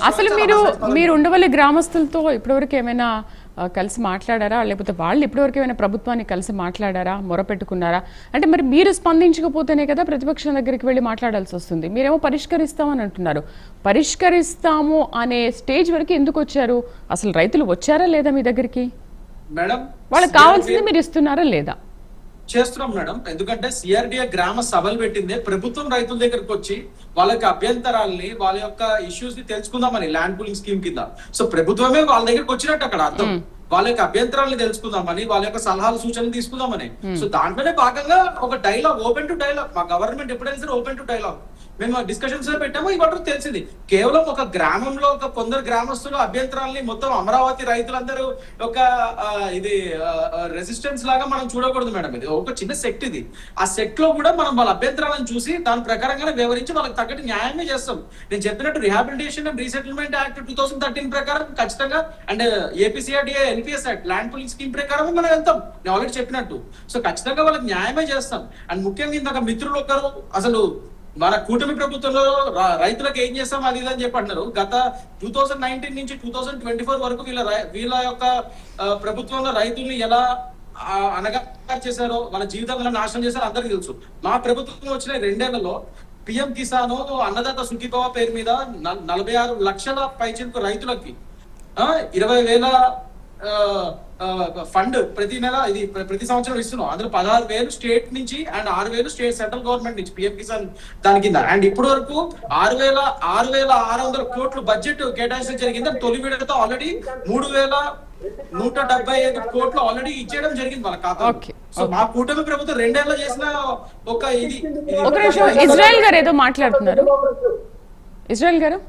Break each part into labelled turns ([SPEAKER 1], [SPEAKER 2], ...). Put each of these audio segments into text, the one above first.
[SPEAKER 1] అసలు మీరు ఉండవల్లి గ్రామస్తులతో ఇప్పటివరకు ఏమైనా కలిసి మాట్లాడారా, లేకపోతే వాళ్ళు ఇప్పటివరకు ఏమైనా ప్రభుత్వాన్ని కలిసి మాట్లాడారా, మొరపెట్టుకున్నారా? అంటే మరి మీరు స్పందించకపోతేనే కదా ప్రతిపక్షం దగ్గరికి వెళ్ళి మాట్లాడాల్సి వస్తుంది. మీరేమో పరిష్కరిస్తామని అంటున్నారు. పరిష్కరిస్తాము అనే స్టేజ్ వరకు ఎందుకు వచ్చారు? అసలు రైతులు వచ్చారా లేదా మీ దగ్గరికి?
[SPEAKER 2] మేడం,
[SPEAKER 1] వాళ్ళకి కావాల్సింది మీరు ఇస్తున్నారా లేదా?
[SPEAKER 2] చేస్తున్నాం మేడం. ఎందుకంటే సిఆర్డిఏ గ్రామ సభలు పెట్టిందే ప్రభుత్వం రైతుల దగ్గరకు వచ్చి వాళ్ళకి అభ్యంతరాలని, వాళ్ళ యొక్క ఇష్యూస్ ని తెలుసుకుందామని, ల్యాండ్ పూలింగ్ స్కీమ్ కింద. సో ప్రభుత్వమే వాళ్ళ దగ్గరకు వచ్చినట్టు అక్కడ అర్థం. వాళ్ళ యొక్క అభ్యంతరాలను తెలుసుకుందామని, వాళ్ళ యొక్క సలహాలు సూచనలు తీసుకుందామని. సో దాంట్లోనే భాగంగా ఒక డైలాగ్, ఓపెన్ టు డైలాగ్. మా గవర్నమెంట్ ఎప్పుడైనా సరే ఓపెన్ టు డైలాగ్ మేము డిస్కషన్స్ లో పెట్టాము. ఇవాళ తెలిసింది కేవలం ఒక గ్రామంలో ఒక కొందరు గ్రామస్తులు అభ్యంతరాలని మొత్తం అమరావతి రైతులందరూ ఒక ఇది రెసిస్టెన్స్ లాగా మనం చూడకూడదు మేడం. ఇది ఒక చిన్న సెక్ట్. ఇది ఆ సెక్ట్ లో కూడా మనం వాళ్ళ అభ్యంతరాలను చూసి దాని ప్రకారంగానే వివరించి వాళ్ళకి తగ్గట్టు న్యాయమే చేస్తాం. నేను చెప్పినట్టు రిహాబిలిటేషన్ అండ్ రీసెటిల్మెంట్ యాక్ట్ 2013 ప్రకారం ఖచ్చితంగా, and APCRDA NPS act land pooling scheme ప్రకారం మనం వెళ్తాం. నేను ఆల్రెడీ చెప్పినట్టు. సో ఖచ్చితంగా వాళ్ళకి న్యాయమే చేస్తాం. అండ్ ముఖ్యంగా ఇందాక మిత్రులు ఒకరు అసలు మన కూటమి ప్రభుత్వంలో రైతులకు ఏం చేస్తాం అది అని చెప్పి అంటున్నారు. గత 2019 నుంచి 2024 వరకు వీళ్ళ యొక్క ప్రభుత్వంలో రైతుల్ని ఎలా అనగా చేశారో, వాళ్ళ జీవితంలో నాశనం చేశారో అందరికీ తెలుసు. మా ప్రభుత్వం వచ్చిన 2 ఏళ్లలో పిఎం కిసాన్, అన్నదాత సుఖీభవ పేరు మీద 46 లక్షల పైచిలకు రైతులకి 20,000 ఫండ్ ప్రతి నెల, ఇది ప్రతి సంవత్సరం ఇస్తున్నాం. అందులో 16,000 స్టేట్ నుంచి అండ్ 6,000 స్టేట్ సెంట్రల్ గవర్నమెంట్ నుంచి పిఎం కిసాన్ దాని కింద. అండ్ ఇప్పటి వరకు 6,600 కోట్లు బడ్జెట్ కేటాయించడం జరిగింది. తొలి విడతతో ఆల్రెడీ 3,175 కోట్లు ఆల్రెడీ ఇచ్చేయడం జరిగింది వాళ్ళ ఖాతా. సో మా కూటమి ప్రభుత్వం 2 ఏళ్ళలో చేసిన ఒక ఇది.
[SPEAKER 1] ఇజ్రాయెల్ గారు ఏదో మాట్లాడుతున్నారు. ఇజ్రాయెల్ గారు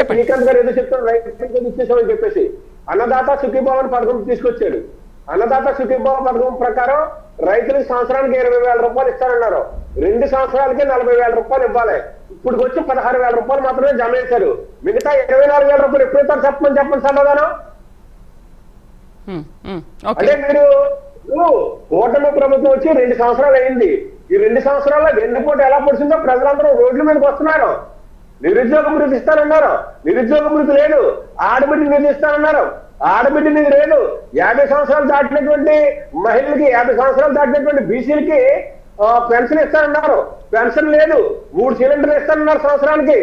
[SPEAKER 3] శ్రీకాంత్ గారు ఏదో చెప్తారు, రైతు ఇచ్చేసామని చెప్పేసి అన్నదాత సుఖీభవన్ పథకం తీసుకొచ్చాడు. అన్నదాత సుఖీభవ పథకం ప్రకారం రైతులకు సంవత్సరానికి 20,000 రూపాయలు ఇస్తారన్నారు. 2 సంవత్సరాలకే 40,000 రూపాయలు ఇవ్వాలి. ఇప్పుడు వచ్చి 16,000 రూపాయలు మాత్రమే జమ చేశారు. మిగతా 24,000 రూపాయలు ఎప్పుడు ఇస్తారు చెప్పండి సమాధానం. అంటే మీరు కూటమి ప్రభుత్వం వచ్చి 2 సంవత్సరాలు అయింది. ఈ 2 సంవత్సరాల్లో వెన్నుపోటు ఎలా పొడిచిందో ప్రజలందరూ రోడ్ల మీదకి వస్తున్నారు. నిరుద్యోగ వృత్తి ఇస్తానన్నారు, నిరుద్యోగ వృత్తి లేదు. ఆడబిడ్డ నిధి ఇస్తానన్నారు, ఆడబిడ్డ నిధి లేదు. 50 సంవత్సరాలు దాటినటువంటి మహిళలకి, 50 సంవత్సరాలు దాటినటువంటి బీసీలకి పెన్షన్ ఇస్తానన్నారు, పెన్షన్ లేదు. 3 సిలిండర్లు ఇస్తానన్నారు సంవత్సరానికి.